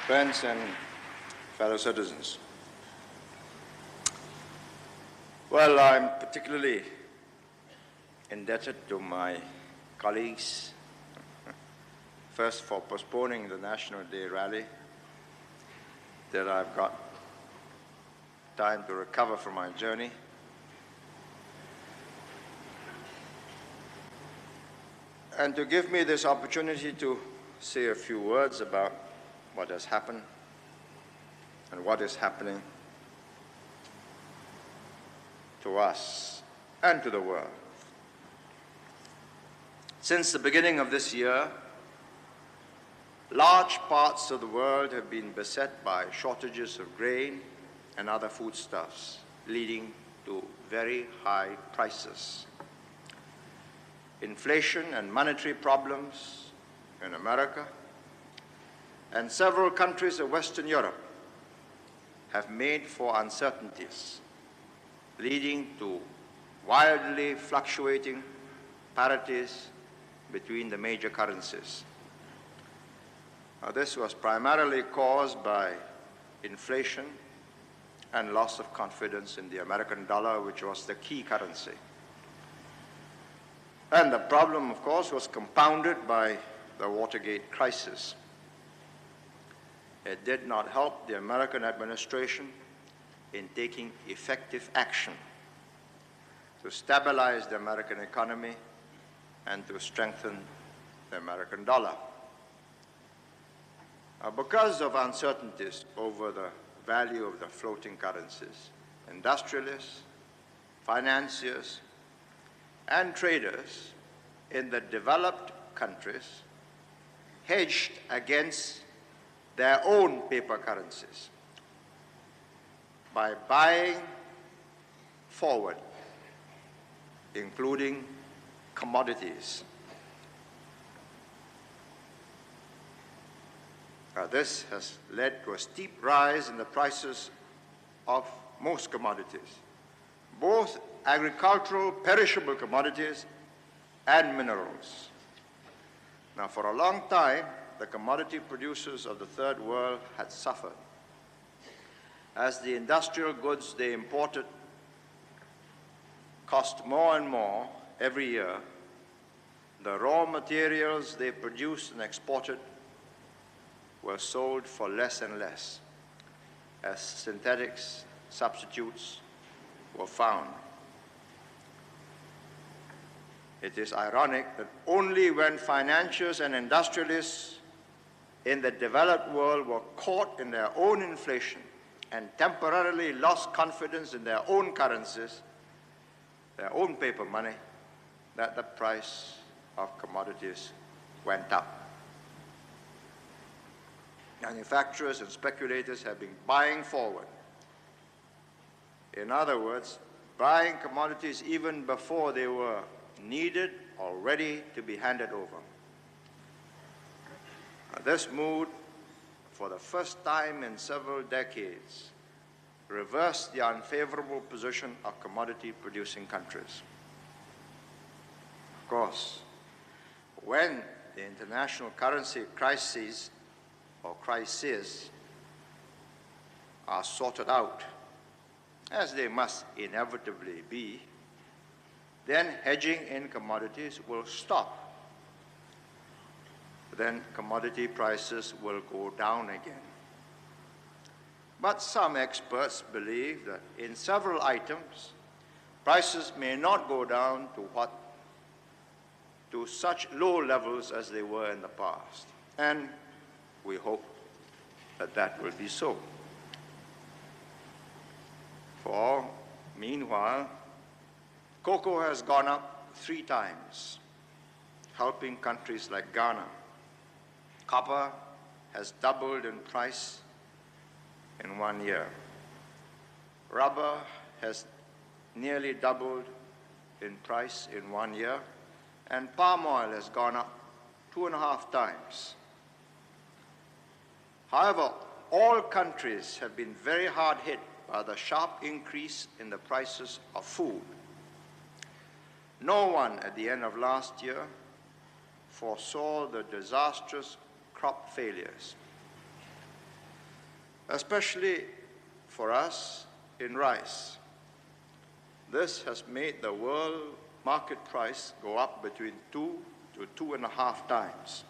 friends and fellow citizens. Well, I'm particularly indebted to my colleagues, first for postponing the National Day rally, that I've got time to recover from my journey. And to give me this opportunity to say a few words about what has happened and what is happening to us and to the world. Since the beginning of this year, large parts of the world have been beset by shortages of grain and other foodstuffs, leading to very high prices. Inflation and monetary problems in America and several countries of Western Europe have made for uncertainties, leading to wildly fluctuating parities between the major currencies. This was primarily caused by inflation and loss of confidence in the American dollar, which was the key currency. And the problem, of course, was compounded by the Watergate crisis. It did not help the American administration in taking effective action to stabilize the American economy and to strengthen the American dollar. Because of uncertainties over the value of the floating currencies, industrialists, financiers, and traders in the developed countries hedged against their own paper currencies by buying forward, including commodities. This has led to a steep rise in the prices of most commodities, both agricultural, perishable commodities, and minerals. Now, for a long time, the commodity producers of the Third World had suffered, as the industrial goods they imported cost more and more every year. The raw materials they produced and exported were sold for less and less, as synthetics substitutes were found. It is ironic that only when financiers and industrialists in the developed world were caught in their own inflation and temporarily lost confidence in their own currencies, their own paper money, that the price of commodities went up. Manufacturers and speculators have been buying forward. In other words, buying commodities even before they were needed or ready to be handed over. This mood, for the first time in several decades, reversed the unfavorable position of commodity-producing countries. Of course, when the international currency crises or crises are sorted out, as they must inevitably be, then hedging in commodities will stop. Then commodity prices will go down again. But some experts believe that in several items, prices may not go down to such low levels as they were in the past. And we hope that that will be so. For meanwhile, cocoa has gone up 3 times, helping countries like Ghana. Copper has doubled in price in 1 year. Rubber has nearly doubled in price in 1 year, and palm oil has gone up 2.5 times. However, all countries have been very hard hit by the sharp increase in the prices of food. No one at the end of last year foresaw the disastrous crop failures. especially for us in rice. This has made the world market price go up between 2 to 2.5 times.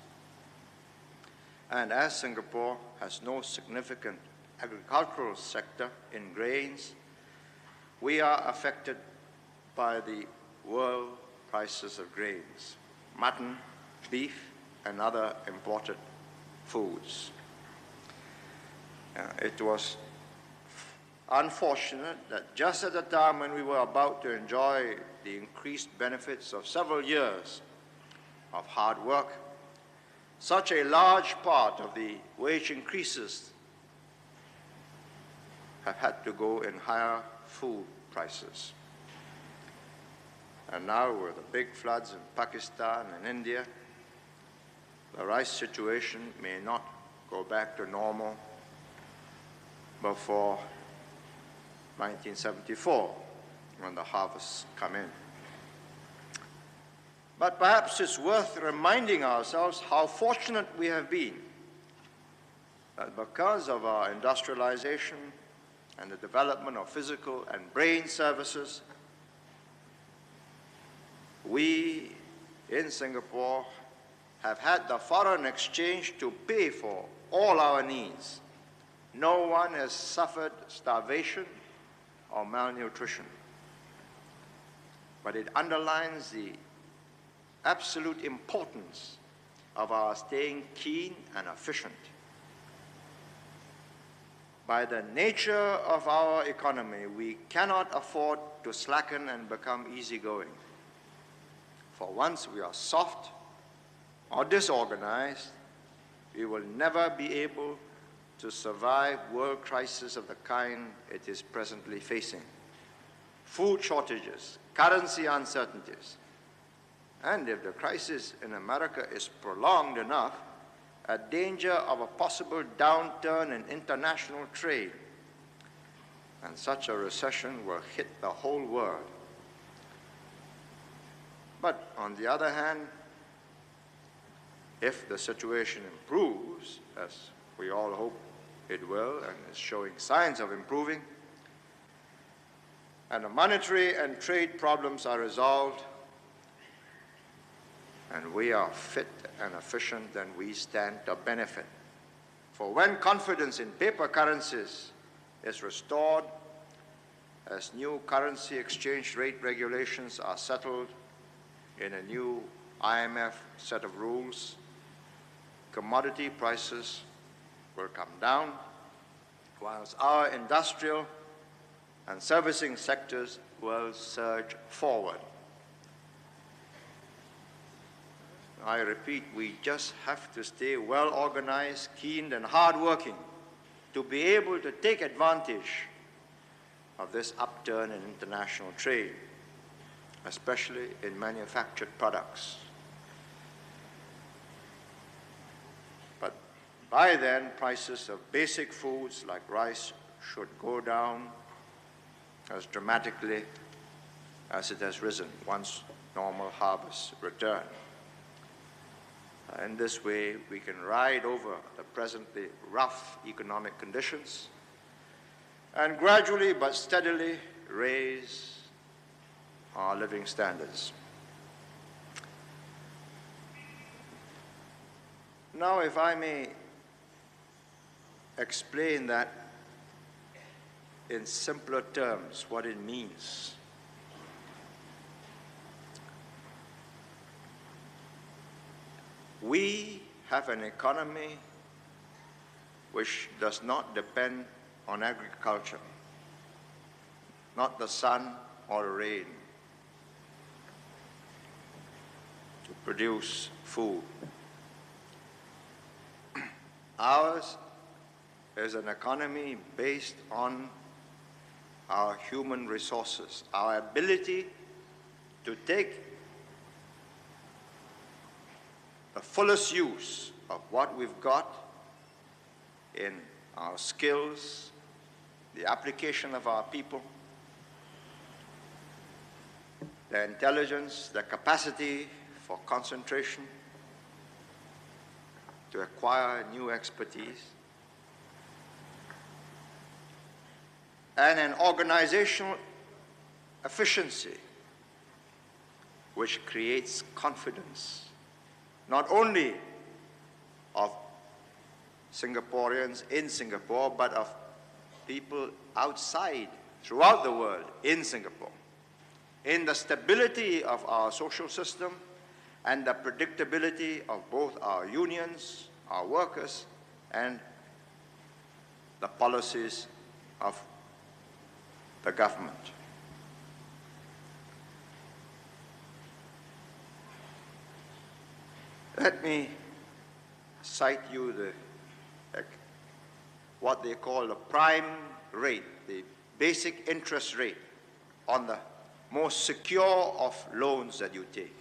And as Singapore has no significant agricultural sector in grains, we are affected by the world prices of grains, mutton, beef, and other imported foods. It was unfortunate that just at the time when we were about to enjoy the increased benefits of several years of hard work, such a large part of the wage increases have had to go in higher food prices. And now with the big floods in Pakistan and India, the rice situation may not go back to normal before 1974, when the harvests come in. But perhaps it's worth reminding ourselves how fortunate we have been that because of our industrialization and the development of physical and brain services, we in Singapore have had the foreign exchange to pay for all our needs. No one has suffered starvation or malnutrition. But it underlines the absolute importance of our staying keen and efficient. By the nature of our economy, we cannot afford to slacken and become easygoing. For once we are soft or disorganized, we will never be able to survive world crises of the kind it is presently facing. Food shortages, currency uncertainties, and if the crisis in America is prolonged enough, a danger of a possible downturn in international trade, and such a recession will hit the whole world. But on the other hand, if the situation improves, as we all hope it will and is showing signs of improving, and the monetary and trade problems are resolved, and we are fit and efficient, then we stand to benefit. For when confidence in paper currencies is restored, as new currency exchange rate regulations are settled in a new IMF set of rules, commodity prices will come down, whilst our industrial and servicing sectors will surge forward. I repeat, we just have to stay well organized, keen, and hardworking to be able to take advantage of this upturn in international trade, especially in manufactured products. But by then, prices of basic foods like rice should go down as dramatically as it has risen once normal harvests return. In this way, we can ride over the presently rough economic conditions and gradually but steadily raise our living standards. Now, if I may explain that in simpler terms, what it means. We have an economy which does not depend on agriculture, not the sun or the rain, to produce food. Ours is an economy based on our human resources, our ability to take the fullest use of what we've got in our skills, the application of our people, their intelligence, their capacity for concentration, to acquire new expertise, and an organizational efficiency which creates confidence, not only of Singaporeans in Singapore, but of people outside, throughout the world, in Singapore, in the stability of our social system and the predictability of both our unions, our workers, and the policies of the government. Let me cite you what they call the prime rate, the basic interest rate on the most secure of loans that you take.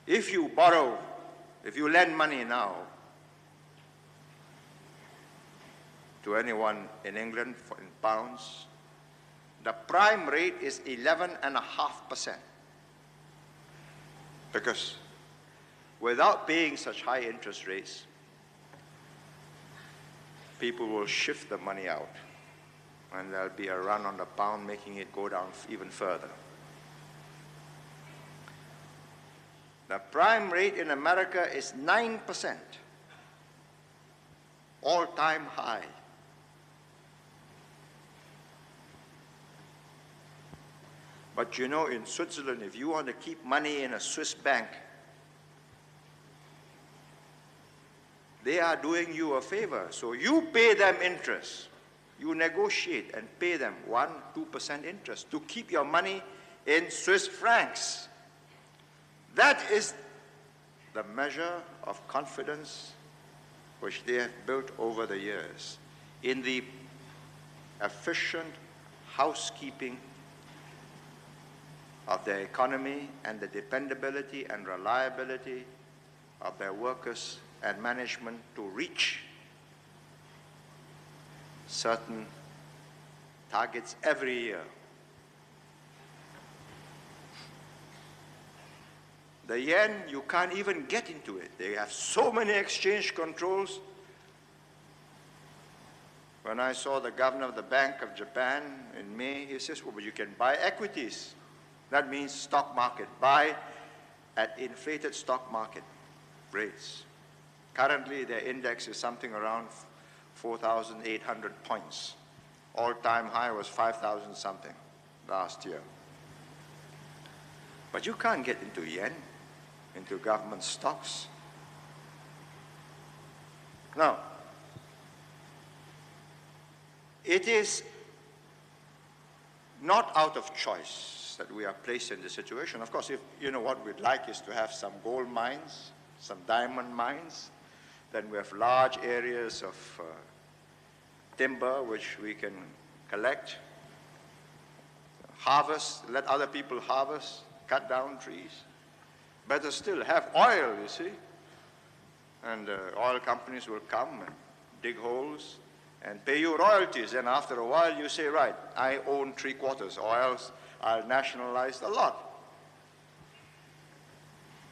If you borrow, if you lend money now to anyone in England in pounds, the prime rate is 11.5%. Because without paying such high interest rates, people will shift the money out, and there'll be a run on the pound, making it go down even further. The prime rate in America is 9%, all-time high. But you know, in Switzerland, if you want to keep money in a Swiss bank, they are doing you a favor. So you pay them interest. You negotiate and pay them 1-2% interest to keep your money in Swiss francs. That is the measure of confidence which they have built over the years in the efficient housekeeping of their economy and the dependability and reliability of their workers and management to reach certain targets every year. The yen, you can't even get into it. They have so many exchange controls. When I saw the governor of the Bank of Japan in May, he says, well, but you can buy equities. That means stock market. Buy at inflated stock market rates. Currently, their index is something around 4,800 points. All-time high was 5,000 something last year. But you can't get into yen, into government stocks. Now, it is not out of choice that we are placed in this situation. Of course, if you know what we'd like is to have some gold mines, some diamond mines, then we have large areas of timber which we can collect, harvest, let other people harvest, cut down trees. Better still, have oil, you see. And oil companies will come and dig holes and pay you royalties. And after a while you say, right, I own 3/4, or else I'll nationalize the lot.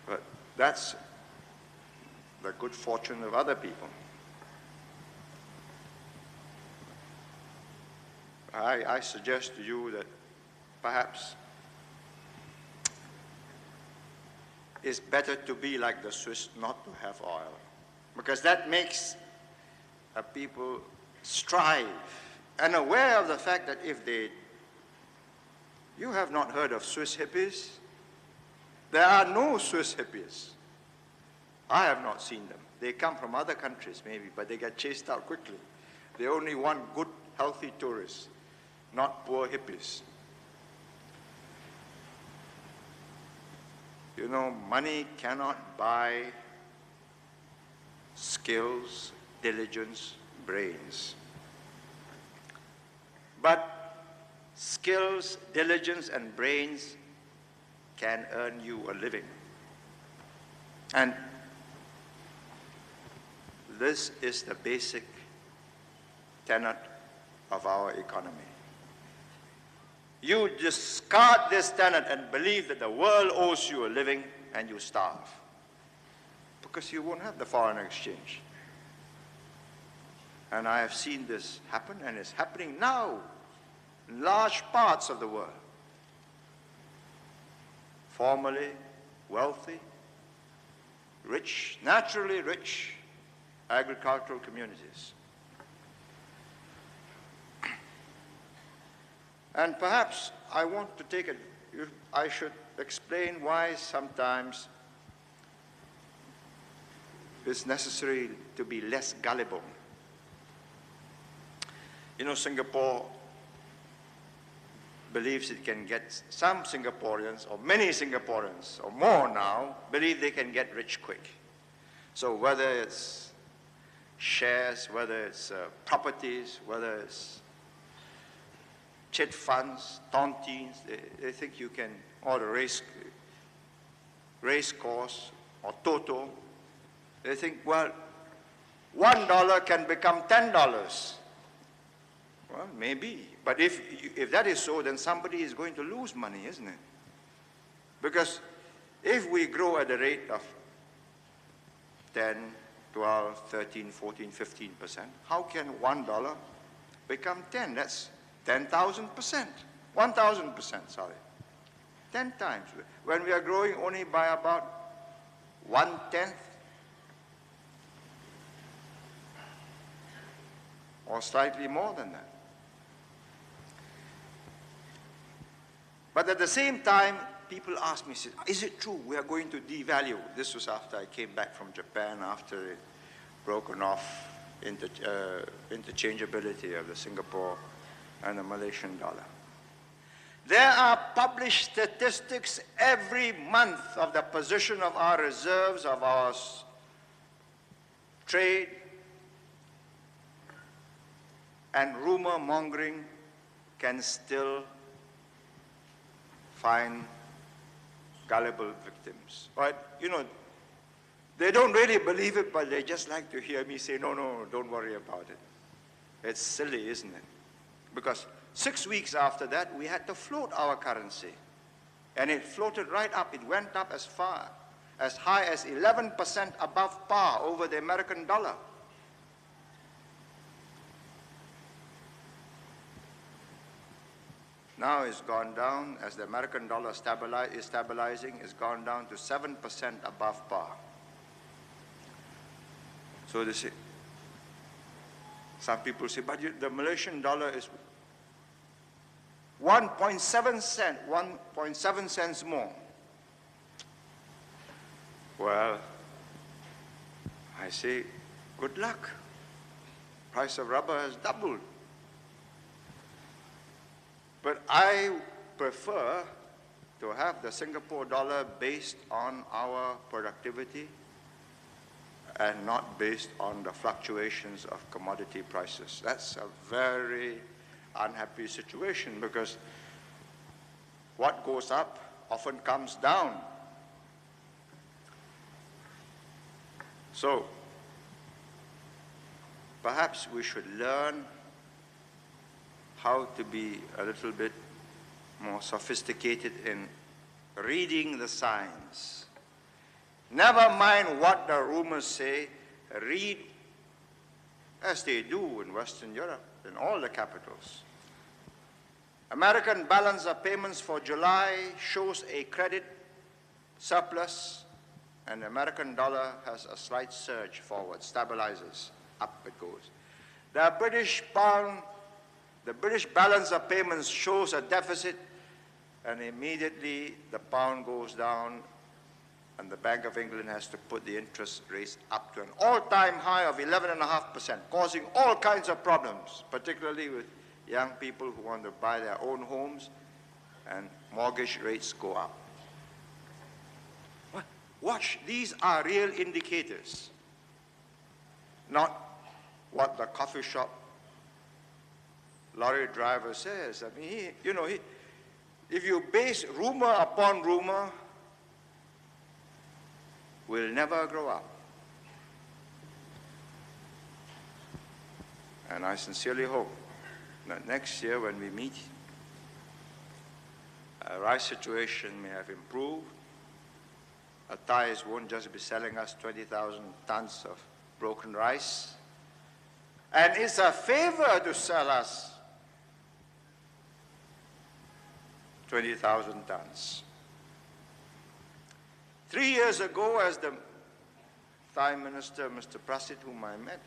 But that's the good fortune of other people. I suggest to you that perhaps it's better to be like the Swiss, not to have oil, because that makes people strive and aware of the fact that if they, you have not heard of Swiss hippies? There are no Swiss hippies. I have not seen them. They come from other countries maybe, but they get chased out quickly. They only want good, healthy tourists, not poor hippies. You know, money cannot buy skills, diligence, brains. But skills, diligence, and brains can earn you a living. And this is the basic tenet of our economy. You discard this tenet and believe that the world owes you a living, and you starve, because you won't have the foreign exchange. And I have seen this happen, and it's happening now in large parts of the world. Formerly wealthy, rich, naturally rich agricultural communities. And perhaps I want to take I should explain why sometimes it's necessary to be less gullible. You know, Singapore believes it can get, some Singaporeans, or many Singaporeans, or more now, believe they can get rich quick. So whether it's shares, whether it's properties, whether it's chit funds, tontines, they think you can, or the race course, or toto, they think, well, $1 can become $10. Well, maybe. But if that is so, then somebody is going to lose money, isn't it? Because if we grow at the rate of 10, 12, 13, 14, 15%, how can $1 become 10? That's 10,000%. 1,000%, sorry. 10 times. When we are growing only by about 1/10 or slightly more than that. But at the same time, people ask me, is it true we are going to devalue? This was after I came back from Japan, after it broken off interchangeability of the Singapore and the Malaysian dollar. There are published statistics every month of the position of our reserves, of our trade, and rumor mongering can still find gullible victims. But, you know, they don't really believe it, but they just like to hear me say, no, no, don't worry about it. It's silly, isn't it? Because 6 weeks after that, we had to float our currency. And it floated right up. It went up as high as 11% above par over the American dollar. Now it's gone down, as the American dollar is stabilizing, it's gone down to 7% above par. So they say, some people say, but the Malaysian dollar is 1.7 cents more. Well, I say, good luck. Price of rubber has doubled. But I prefer to have the Singapore dollar based on our productivity and not based on the fluctuations of commodity prices. That's a very unhappy situation, because what goes up often comes down. So perhaps we should learn how to be a little bit more sophisticated in reading the signs. Never mind what the rumors say, read, as they do in Western Europe, in all the capitals. American balance of payments for July shows a credit surplus, and the American dollar has a slight surge forward, stabilizes, up it goes. The British pound, the British balance of payments shows a deficit, and immediately the pound goes down, and the Bank of England has to put the interest rates up to an all-time high of 11.5%, causing all kinds of problems, particularly with young people who want to buy their own homes, and mortgage rates go up. Watch, these are real indicators, not what the coffee shop lorry driver says. I mean, if you base rumor upon rumor, we'll never grow up. And I sincerely hope that next year when we meet, our rice situation may have improved. Thais won't just be selling us 20,000 tons of broken rice, And it's a favor to sell us 20,000 tons. 3 years ago, as the Thai minister, Mr. Prasit, whom I met,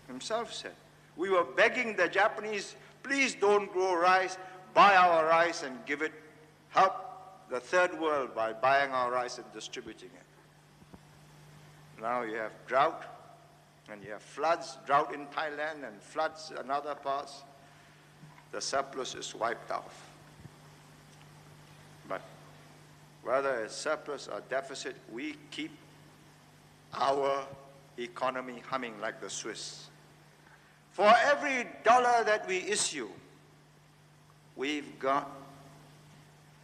himself said, we were begging the Japanese, please don't grow rice, buy our rice and give it, help the third world by buying our rice and distributing it. Now you have drought, and you have floods, drought in Thailand and floods in other parts. The surplus is wiped off. But whether it's surplus or deficit, we keep our economy humming like the Swiss. For every dollar that we issue, we've got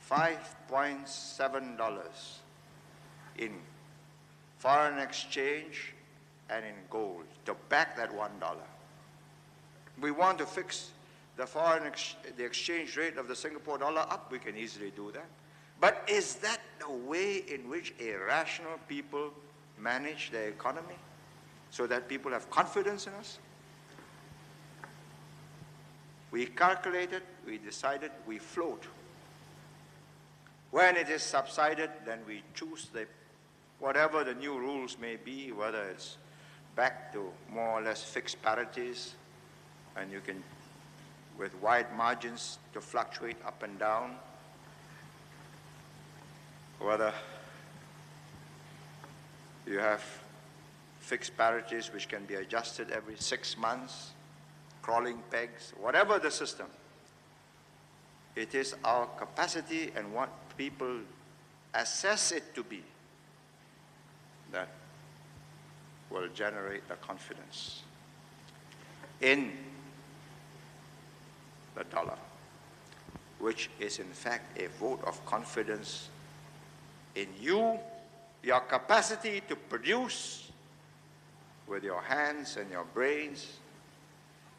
$5.7 in foreign exchange and in gold to back that $1. We want to fix the the exchange rate of the Singapore dollar up, we can easily do that. But is that the way in which a rational people manage their economy so that people have confidence in us? We calculated, we decided, we float. When it is subsided, then we choose whatever the new rules may be, whether it's back to more or less fixed parities, and you can, with wide margins to fluctuate up and down, whether you have fixed parities which can be adjusted every 6 months, crawling pegs, whatever the system. It is our capacity and what people assess it to be that will generate the confidence in the dollar, which is in fact a vote of confidence in you, your capacity to produce with your hands and your brains,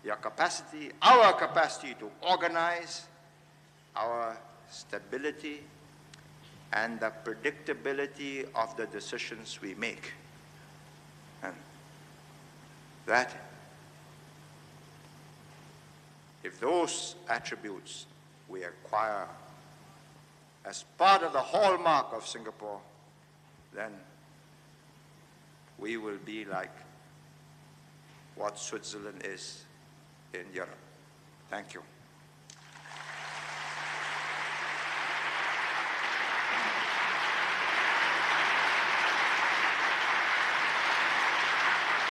your capacity, our capacity to organize, our stability, and the predictability of the decisions we make. And that, if those attributes we acquire as part of the hallmark of Singapore, then we will be like what Switzerland is in Europe. Thank you.